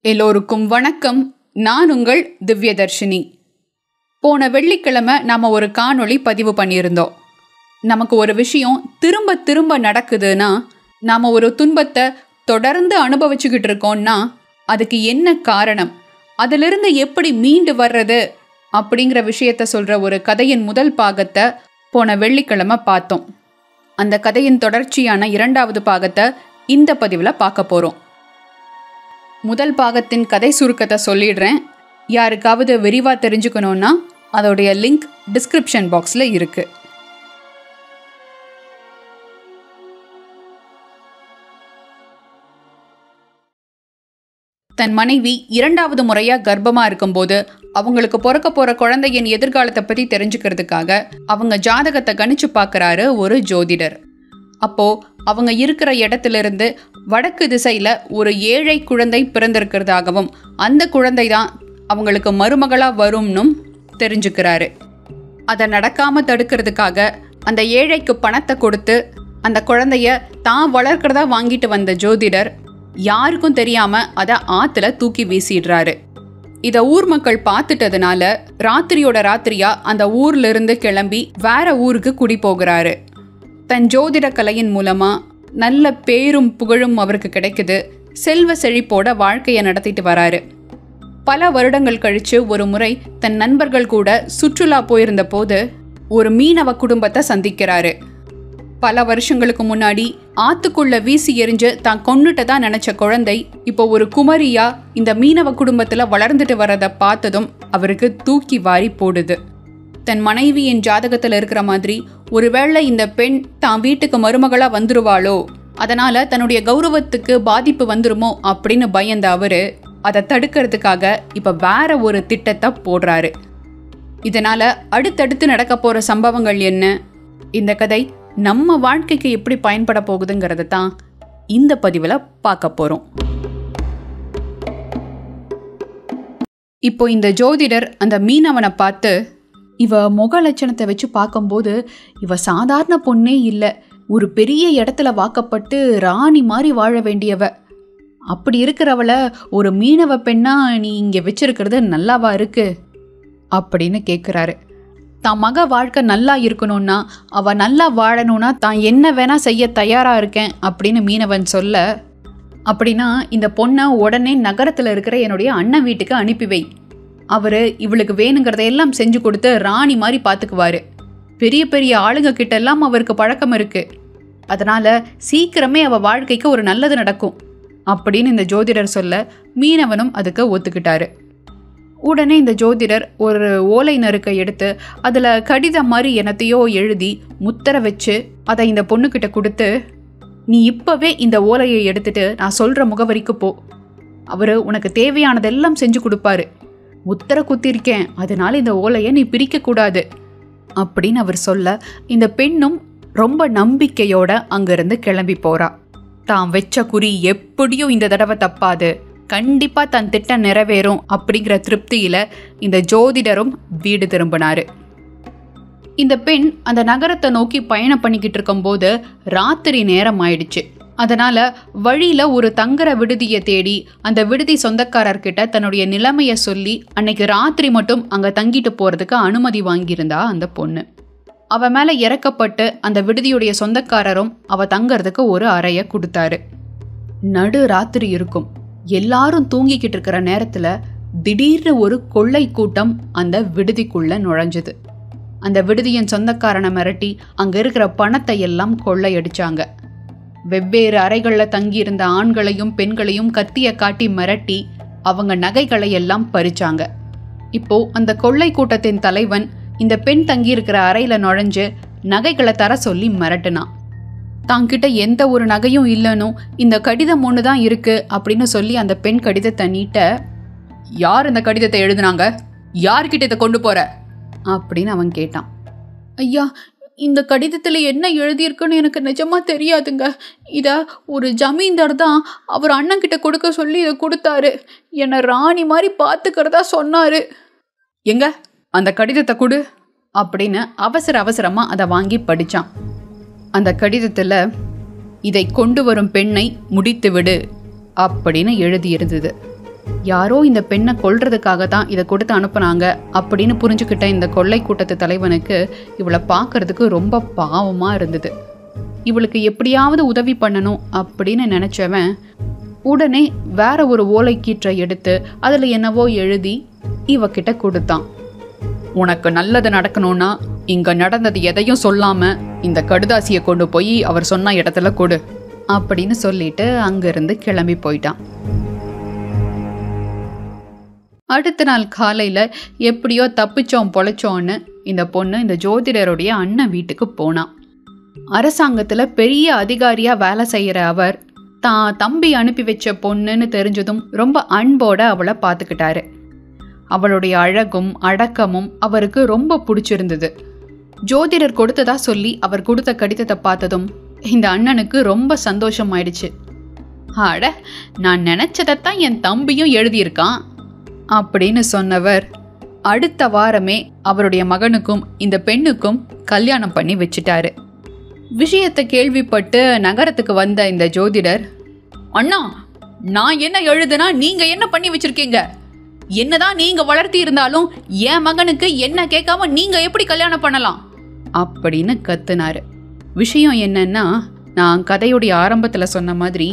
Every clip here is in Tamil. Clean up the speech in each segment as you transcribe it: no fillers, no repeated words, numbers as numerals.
எல்லோருக்கும் வணக்கம். நான் உங்கள் திவ்யதர்ஷினி. போன வெள்ளிக்கிழமை நாம் ஒரு காணொளி பதிவு பண்ணியிருந்தோம். நமக்கு ஒரு விஷயம் திரும்ப திரும்ப நடக்குதுன்னா, நாம் ஒரு துன்பத்தை தொடர்ந்து அனுபவிச்சுக்கிட்டு இருக்கோம்னா அதுக்கு என்ன காரணம், அதிலிருந்து எப்படி மீண்டு வர்றது அப்படிங்கிற விஷயத்த சொல்கிற ஒரு கதையின் முதல் பாகத்தை போன வெள்ளிக்கிழமை பார்த்தோம். அந்த கதையின் தொடர்ச்சியான 2வது பாகத்தை இந்த பதிவில் பார்க்க போகிறோம். முதல் பாகத்தின் கதை சுருக்கத்தை சொல்லிடுறேன். யாருக்காவது விரிவாக தெரிஞ்சுக்கணுன்னா அதோடைய லிங்க் டிஸ்கிரிப்ஷன் பாக்ஸில் இருக்கு. தன் மனைவி 2வது முறையாக கர்ப்பமாக இருக்கும்போது அவங்களுக்கு பிறக்க போகிற குழந்தையின் எதிர்காலத்தை பற்றி தெரிஞ்சுக்கிறதுக்காக அவங்க ஜாதகத்தை கணிச்சு பார்க்குறாரு ஒரு ஜோதிடர். அப்போது அவங்க இருக்கிற இடத்துலேருந்து வடக்கு திசையில் ஒரு ஏழை குழந்தை பிறந்திருக்கிறதாகவும் அந்த குழந்தை தான் அவங்களுக்கு மருமகளாக வரும்னும் தெரிஞ்சுக்கிறாரு. அதை நடக்காமல் தடுக்கிறதுக்காக அந்த ஏழைக்கு பணத்தை கொடுத்து அந்த குழந்தைய தான் வளர்க்கிறதா வாங்கிட்டு வந்த ஜோதிடர் யாருக்கும் தெரியாமல் அதை ஆற்றுல தூக்கி வீசிடுறாரு. இதை ஊர் மக்கள் பார்த்துட்டதுனால ராத்திரியோட ராத்திரியா அந்த ஊர்லேருந்து கிளம்பி வேற ஊருக்கு குடி போகிறாரு. தன் ஜோதிட கலையின் மூலமாக நல்ல பேரும் புகழும் அவருக்கு கிடைக்குது. செல்வ செழிப்போட வாழ்க்கையை நடத்திட்டு வராரு. பல வருடங்கள் கழித்து ஒரு முறை தன் நண்பர்கள் கூட சுற்றுலா போயிருந்த போது ஒரு மீனவ குடும்பத்தை சந்திக்கிறாரு. பல வருஷங்களுக்கு முன்னாடி ஆத்துக்குள்ள வீசி எறிஞ்சு தான் கொன்னுட்டதா நினைச்ச குழந்தை இப்போ ஒரு குமரியா இந்த மீனவ குடும்பத்தில் வளர்ந்துட்டு வரதை பார்த்ததும் அவருக்கு தூக்கி வாரி போடுது. தன் மனைவியின் ஜாதகத்தில் இருக்கிற மாதிரி ஒருவேளை இந்த பெண் தான் வீட்டுக்கு மருமகளாக வந்துருவாளோ, அதனால் தன்னுடைய கௌரவத்துக்கு பாதிப்பு வந்துருமோ அப்படின்னு பயந்த அவர் அதை தடுக்கிறதுக்காக இப்போ வேற ஒரு திட்டத்தை போடுறாரு. இதனால் அடுத்தடுத்து நடக்க போகிற சம்பவங்கள் என்ன, இந்த கதை நம்ம வாழ்க்கைக்கு எப்படி பயன்பட போகுதுங்கிறத தான் இந்த பதிவில் பார்க்க போகிறோம். இப்போ இந்த ஜோதிடர் அந்த மீனவனை பார்த்து, இவ முக லட்சணத்தை வச்சு பார்க்கும்போது இவ சாதாரண பொண்ணே இல்லை, ஒரு பெரிய இடத்துல வாக்கப்பட்டு ராணி மாதிரி வாழ வேண்டியவ. அப்படி இருக்கிறவளை ஒரு மீனவ பெண்ணா நீ இங்கே வச்சிருக்கிறது நல்லாவா இருக்கு அப்படின்னு கேட்குறாரு. தான் மக வாழ்க்கை நல்லா இருக்கணும்னா, அவ நல்லா வாழணும்னா தான் என்ன வேணா செய்ய தயாராக இருக்கேன் அப்படின்னு மீனவன் சொல்ல, அப்படின்னா இந்த பொண்ணை உடனே நகரத்தில் இருக்கிற என்னுடைய அண்ணன் வீட்டுக்கு அனுப்பி வை. அவர் இவளுக்கு வேணுங்கிறதையெல்லாம் செஞ்சு கொடுத்து ராணி மாதிரி பார்த்துக்குவார். பெரிய பெரிய ஆளுங்க கிட்டெல்லாம் அவருக்கு பழக்கம் இருக்குது. அதனால் சீக்கிரமே அவள் வாழ்க்கைக்கு ஒரு நல்லது நடக்கும் அப்படின்னு இந்த ஜோதிடர் சொல்ல மீனவனும் அதுக்கு ஒத்துக்கிட்டாரு. உடனே இந்த ஜோதிடர் ஒரு ஓலை நறுக்கை எடுத்து அதில் கடிதம் மாதிரி என்னத்தையோ எழுதி முத்திரை வச்சு அதை இந்த பொண்ணுக்கிட்ட கொடுத்து, நீ இப்போவே இந்த ஓலையை எடுத்துட்டு நான் சொல்கிற முகவரிக்கு போ, அவர் உனக்கு தேவையானதெல்லாம் செஞ்சு கொடுப்பாரு, முத்திரை குத்திருக்கேன், அதனால இந்த ஓலையை நீ பிரிக்கக்கூடாது அப்படின்னு அவர் சொல்ல, இந்த பெண்ணும் ரொம்ப நம்பிக்கையோட அங்கிருந்து கிளம்பி போறா. தான் வச்ச குறி எப்படியும் இந்த தடவை தப்பாது, கண்டிப்பா தன் திட்டம் நிறைவேறும் அப்படிங்கிற திருப்தியில இந்த ஜோதிடரும் வீடு திரும்பினாரு. இந்த பெண் அந்த நகரத்தை நோக்கி பயணம் பண்ணிக்கிட்டு இருக்கும்போது ராத்திரி நேரம் ஆயிடுச்சு. அதனால வழியில ஒரு தங்குற விடுதியை தேடி அந்த விடுதி சொந்தக்காரர்கிட்ட தன்னுடைய நிலைமையை சொல்லி அன்னைக்கு ராத்திரி மட்டும் அங்க தங்கிட்டு போறதுக்கு அனுமதி வாங்கியிருந்தா அந்த பொண்ணு. அவ மேல இறக்கப்பட்டு அந்த விடுதியுடைய சொந்தக்காரரும் அவ தங்கறதுக்கு ஒரு அறைய கொடுத்தாரு. நடு ராத்திரி இருக்கும், எல்லாரும் தூங்கிக்கிட்டு இருக்கிற நேரத்துல திடீர்னு ஒரு கொள்ளை கூட்டம் அந்த விடுதிக்குள்ள நுழைஞ்சது. அந்த விடுதியின் சொந்தக்காரனை மிரட்டி அங்க இருக்கிற பணத்தை எல்லாம் கொள்ளையடிச்சாங்க. வெவ்வேறு அறைகளில் தங்கியிருந்த ஆண்களையும் பெண்களையும் கத்தியை காட்டி மிரட்டி அவங்க நகைகளை எல்லாம் பறிச்சாங்க. இப்போ அந்த கொள்ளை கூட்டத்தின் தலைவன் இந்த பெண் தங்கியிருக்கிற அறையில் நுழைஞ்சு நகைகளை தர சொல்லி மிரட்டினான். தாங்கிட்ட எந்த ஒரு நகையும் இல்லைன்னு, இந்த கடிதம் ஒன்று தான் இருக்கு அப்படின்னு சொல்லி அந்த பெண் கடிதத்தை நீட்ட, யார் இந்த கடிதத்தை எழுதுனாங்க, யார்கிட்ட இதை கொண்டு போற அப்படின்னு அவன் கேட்டான். ஐயா, இந்த கடிதத்தில் என்ன எழுதியிருக்குன்னு எனக்கு நிஜமாக தெரியாதுங்க. இதை ஒரு ஜமீன்தார் தான் அவர் அண்ணன்கிட்ட கொடுக்க சொல்லி இதை கொடுத்தாரு. என்னை ராணி மாதிரி பார்த்துக்கிறதா சொன்னார். எங்க அந்த கடிதத்தை கொடு அப்படின்னு அவசரமாக அதை வாங்கி படித்தான். அந்த கடிதத்தில் இதை கொண்டு வரும் பெண்ணை முடித்து விடு அப்படின்னு எழுதியிருந்தது. யாரோ இந்த பெண்ணை கொல்றதுக்காக தான் இதை கொடுத்து அனுப்புனாங்க அப்படின்னு புரிஞ்சுக்கிட்ட இந்த கொள்ளை கூட்டத்து தலைவனுக்கு இவளை பார்க்கறதுக்கு ரொம்ப பாவமா இருந்தது. இவளுக்கு எப்படியாவது உதவி பண்ணணும் அப்படின்னு நினைச்சவன் உடனே வேற ஒரு ஓலைக்கீற்றை எடுத்து அதுல என்னவோ எழுதி இவகிட்ட கொடுத்தான். உனக்கு நல்லது நடக்கணும்னா இங்க நடந்தது எதையும் சொல்லாம இந்த கடுதாசியை கொண்டு போய் அவர் சொன்ன இடத்துல கொடு அப்படின்னு சொல்லிட்டு அங்கிருந்து கிளம்பி போயிட்டான். அடுத்த நாள் காலையில எப்படியோ தப்பிச்சோம் பொழைச்சோன்னு இந்த பொண்ணு இந்த ஜோதிடருடைய அண்ணன் வீட்டுக்கு போனான். அரசாங்கத்துல பெரிய அதிகாரியா வேலை செய்யற அவர் தான் தம்பி அனுப்பி வச்ச பொண்ணுன்னு தெரிஞ்சதும் ரொம்ப அன்போட அவளை பார்த்துக்கிட்டாரு. அவளுடைய அழகும் அடக்கமும் அவருக்கு ரொம்ப பிடிச்சிருந்தது. ஜோதிடர் கொடுத்ததா சொல்லி அவர் கொடுத்த கடிதத்தை பார்த்ததும் இந்த அண்ணனுக்கு ரொம்ப சந்தோஷம் ஆயிடுச்சு. அட, நான் நினைச்சதைத்தான் என் தம்பியும் எழுதியிருக்கான் அப்படின்னு சொன்னவர் அடுத்த வாரமே அவருடைய மகனுக்கும் இந்த பெண்ணுக்கும் கல்யாணம் பண்ணி வச்சிட்டாரு. விஷயத்தை கேள்விப்பட்டு நகரத்துக்கு வந்த இந்த ஜோதிடர், அண்ணா, நான் என்ன எழுதுனா நீங்க என்ன பண்ணி வச்சிருக்கீங்க? என்னதான் நீங்க வளர்த்தி இருந்தாலும் என் மகனுக்கு என்ன கேட்காம நீங்க எப்படி கல்யாணம் பண்ணலாம் அப்படின்னு கத்துனாரு. விஷயம் என்னன்னா, நான் கதையுடைய ஆரம்பத்துல சொன்ன மாதிரி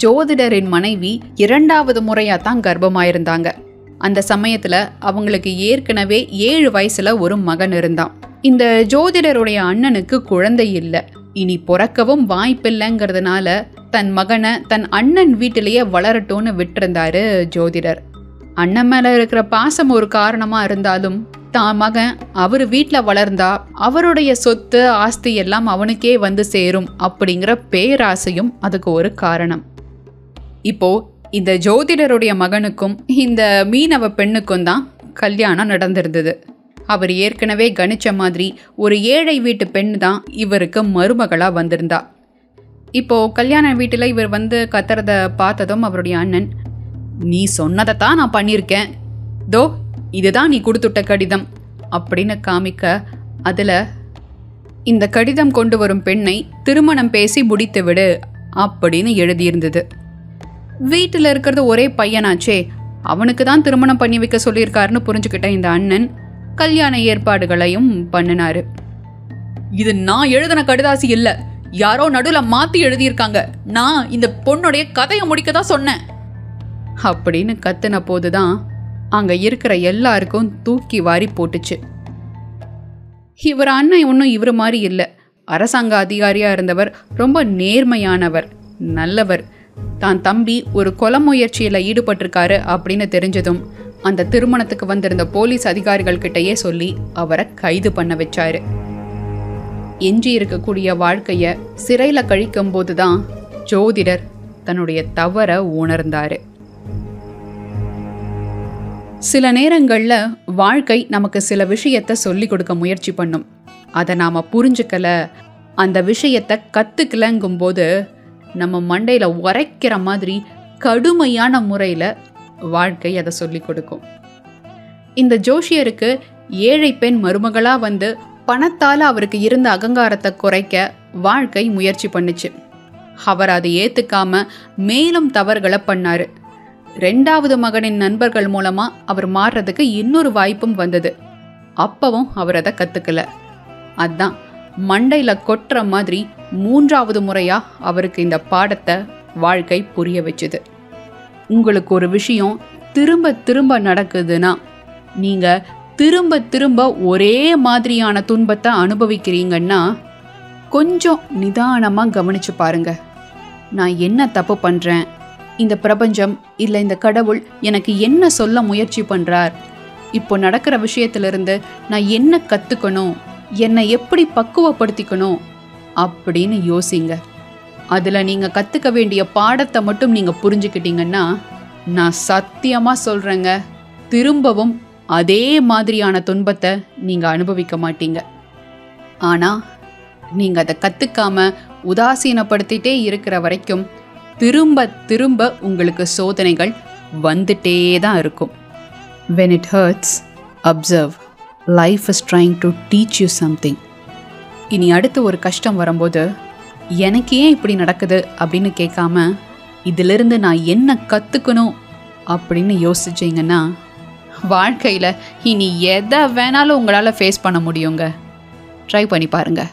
ஜோதிடரின் மனைவி 2வது முறையா தான் கர்ப்பமாயிருந்தாங்க. அந்த சமயத்துல அவங்களுக்கு ஏற்கனவே 7 வயசுல ஒரு மகன் இருந்தான். இந்த ஜோதிடருடைய அண்ணனுக்கு குழந்தை இல்லை, இனி பிறக்கவும் வாய்ப்பில்லைங்கிறதுனால தன் மகனை தன் அண்ணன் வீட்டிலேயே வளரட்டும்னு விட்டிருந்தாரு ஜோதிடர். அண்ணன் மேல இருக்கிற பாசம் ஒரு காரணமா இருந்தாலும் தான் மகன் அவர் வீட்டில் வளர்ந்தா அவருடைய சொத்து ஆஸ்தி எல்லாம் அவனுக்கே வந்து சேரும் அப்படிங்கிற பேராசையும் அதுக்கு ஒரு காரணம். இப்போ இந்த ஜோதிடருடைய மகனுக்கும் இந்த மீனவ பெண்ணுக்கும் தான் கல்யாணம் நடந்திருந்தது. அவர் ஏற்கனவே கணிச்ச மாதிரி ஒரு ஏழை வீட்டு பெண் தான் இவருக்கு மருமகளா வந்திருந்தா. இப்போ கல்யாண வீட்டில் இவர் வந்து கத்துறத பார்த்ததும் அவருடைய அண்ணன், நீ சொன்னதைத்தான் நான் பண்ணியிருக்கேன், தோ இதுதான் நீ கொடுத்துட்ட கடிதம் அப்படின்னு காமிக்க அதுல இந்த கடிதம் கொண்டு வரும் பெண்ணை திருமணம் பேசி முடித்து விடு அப்படின்னு எழுதியிருந்தது. வீட்டில் இருக்கிறது ஒரே பையனாச்சே, அவனுக்கு தான் திருமணம் பண்ணி வைக்க சொல்லியிருக்காருன்னு புரிஞ்சுக்கிட்ட இந்த அண்ணன் கல்யாண ஏற்பாடுகளையும் பண்ணினாரு. இது நான் எழுதின கடிதாசி இல்ல, யாரோ நடுவுல மாத்தி எழுதியிருக்காங்க, நான் இந்த பொண்ணுடைய கதையை முடிக்க தான் சொன்னேன் அப்படின்னு கத்துன போதுதான் அங்க இருக்கிற எல்லாருக்கும் தூக்கி வாரி போட்டுச்சு. இவர் அண்ணன் ஒன்றும் இவர் மாதிரி இல்லை. அரசாங்க அதிகாரியா இருந்தவர், ரொம்ப நேர்மையானவர், நல்லவர். தான் தம்பி ஒரு கொலை முயற்சியில ஈடுபட்டிருக்காரு அப்படின்னு தெரிஞ்சதும் அந்த திருமணத்துக்கு வந்திருந்த போலீஸ் அதிகாரிகள் கிட்டயே சொல்லி அவரை கைது பண்ண வச்சாரு. எஞ்சி இருக்கக்கூடிய வாழ்க்கைய சிறையில கழிக்கும் போதுதான் ஜோதிடர் தன்னுடைய தவற உணர்ந்தாரு. சில நேரங்கள்ல வாழ்க்கை நமக்கு சில விஷயத்த சொல்லி கொடுக்க முயற்சி பண்ணும். அதை நாம புரிஞ்சுக்கல, அந்த விஷயத்த கத்துக்கலங்கும் போது நம்ம மண்டையில உரைக்கிற மாதிரி கடுமையான முறையில வாழ்க்கை அதை சொல்லி கொடுக்கும். இந்த ஜோஷியருக்கு ஏழை பெண் மருமகளா வந்து பணத்தால அவருக்கு இருந்த அகங்காரத்தை குறைக்க வாழ்க்கை முயற்சி பண்ணுச்சு. அவர் அதை ஏத்துக்காம மேலும் தவறுகளை பண்ணாரு. 2வது மகனின் நண்பர்கள் மூலமா அவர் மாறுறதுக்கு இன்னொரு வாய்ப்பும் வந்தது. அப்பவும் அவர் அதை கத்துக்கல. அதான் மண்டையில கொட்டுற மாதிரி 3வது முறையா அவருக்கு இந்த பாடத்தை வாழ்க்கை புரிய வச்சுது. உங்களுக்கு ஒரு விஷயம் திரும்ப திரும்ப நடக்குதுன்னா நீங்க திரும்ப திரும்ப ஒரே மாதிரியான துன்பத்தை அனுபவிக்கிறீங்கன்னா கொஞ்சம் நிதானமா கவனிச்சு பாருங்க. நான் என்ன தப்பு பண்றேன், இந்த பிரபஞ்சம் இல்லை இந்த கடவுள் எனக்கு என்ன சொல்ல முயற்சி பண்றார், இப்போ நடக்கிற விஷயத்திலிருந்து நான் என்ன கத்துக்கணும், என்னை எப்படி பக்குவப்படுத்திக்கணும் அப்படின்னு யோசிங்க. அதுல நீங்க கத்துக்க வேண்டிய பாடத்தை மட்டும் நீங்க புரிஞ்சுக்கிட்டீங்கன்னா நான் சத்தியமா சொல்றேங்க, திரும்பவும் அதே மாதிரியான துன்பத்தை நீங்க அனுபவிக்க மாட்டீங்க. ஆனா நீங்க அதை கத்துக்காம உதாசீனப்படுத்திட்டே இருக்கிற வரைக்கும் திரும்ப திரும்ப உங்களுக்கு சோதனைகள் வந்துட்டே தான் இருக்கும். When it hurts, observe. Life is trying to teach you something. இனி அடுத்து ஒரு கஷ்டம் வரும்போது எனக்கு ஏன் இப்படி நடக்குது அப்படின்னு கேட்காம இதிலிருந்து நான் என்ன கற்றுக்கணும் அப்படின்னு யோசிச்சிங்கன்னா வாழ்க்கையில் இனி எதை வேணாலும் உங்களால் ஃபேஸ் பண்ண முடியுங்க. ட்ரை பண்ணி பாருங்கள்.